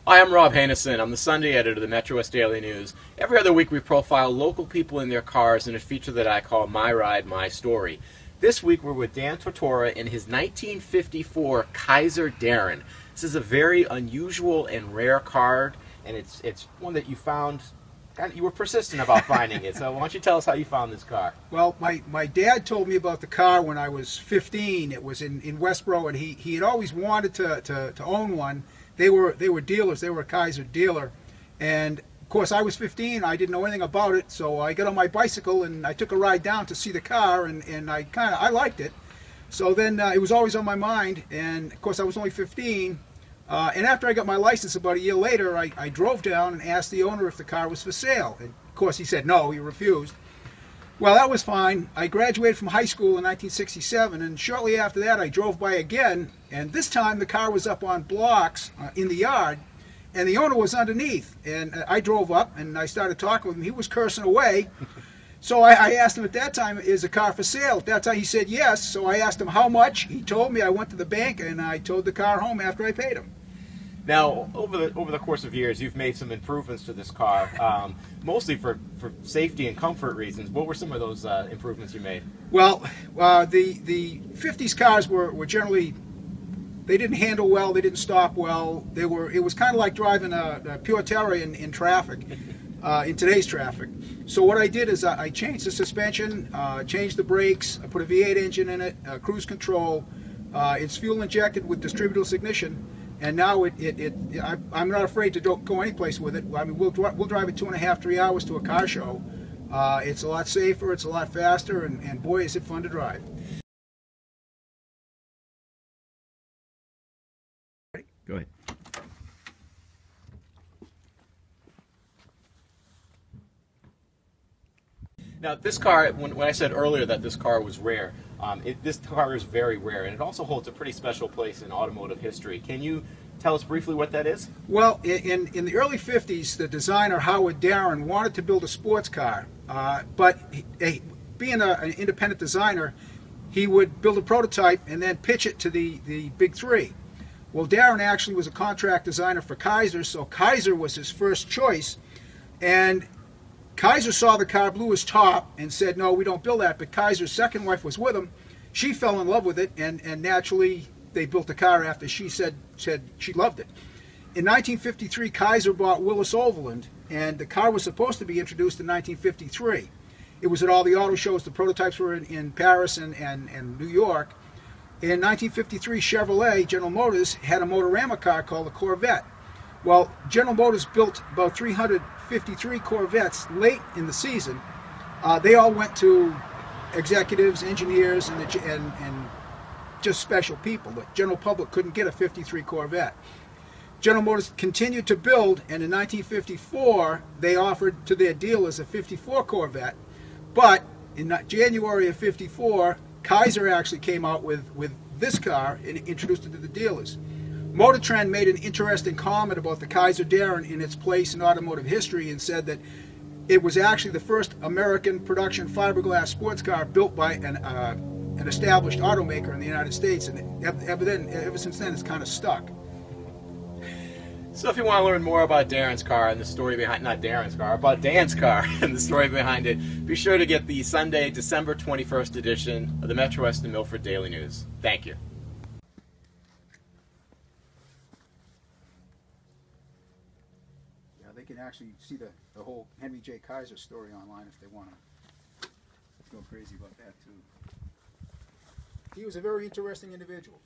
Hi, I'm Rob Hanison. I'm the Sunday editor of the Metro West Daily News. Every other week we profile local people in their cars in a feature that I call My Ride, My Story. This week we're with Dan Tortora in his 1954 Kaiser Darren. This is a very unusual and rare car, and it's one that you found, you were persistent about finding it. So why don't you tell us how you found this car? Well, my dad told me about the car when I was 15. It was in Westboro, and he had always wanted to own one. They were dealers. They were a Kaiser dealer, and of course I was 15. I didn't know anything about it, so I got on my bicycle and I took a ride down to see the car, and I liked it. So then it was always on my mind, and of course I was only 15. And after I got my license about a year later, I drove down and asked the owner if the car was for sale. And of course he said no, he refused. Well, that was fine. I graduated from high school in 1967, and shortly after that I drove by again, and this time the car was up on blocks in the yard, and the owner was underneath. And I drove up and I started talking with him. He was cursing away. So I asked him at that time, is the car for sale? At that time he said yes. So I asked him how much. He told me. I went to the bank and I towed the car home after I paid him. Now, over the course of years, you've made some improvements to this car, mostly for safety and comfort reasons. What were some of those improvements you made? Well, the 50s cars were generally, they didn't handle well, they didn't stop well. It was kind of like driving a pure terror in traffic, in today's traffic. So what I did is I changed the suspension, changed the brakes, I put a V8 engine in it, cruise control. It's fuel injected with distributed ignition. And now I'm not afraid to go any place with it. I mean, we'll drive it 2.5, 3 hours to a car show. It's a lot safer, it's a lot faster, and boy, is it fun to drive. Go ahead. Now, this car, when I said earlier that this car was rare, this car is very rare, and it also holds a pretty special place in automotive history. Can you tell us briefly what that is? Well, in the early 50s, the designer Howard Darren wanted to build a sports car, but being an independent designer, he would build a prototype and then pitch it to the big three. Well, Darren actually was a contract designer for Kaiser, so Kaiser was his first choice, and Kaiser saw the car, blew his top, and said, no, we don't build that. But Kaiser's second wife was with him. She fell in love with it, and naturally they built the car after she said she loved it. In 1953, Kaiser bought Willis Overland, and the car was supposed to be introduced in 1953. It was at all the auto shows. The prototypes were in Paris and New York. In 1953, Chevrolet, General Motors, had a Motorama car called the Corvette. Well, General Motors built about 353 Corvettes late in the season. They all went to executives, engineers, and just special people. The general public couldn't get a 53 Corvette. General Motors continued to build, and in 1954 they offered to their dealers a 54 Corvette. But in January of 54, Kaiser actually came out with this car and introduced it to the dealers. Motor Trend made an interesting comment about the Kaiser Darren in its place in automotive history and said that it was actually the first American production fiberglass sports car built by an established automaker in the United States, and ever since then it's kind of stuck. So if you want to learn more about Darren's car and the story behind, not Darren's car, about Dan's car and the story behind it, be sure to get the Sunday, December 21st edition of the Metro West and Milford Daily News. Thank you. They can actually see the whole Henry J. Kaiser story online if they want to go crazy about that too. He was a very interesting individual.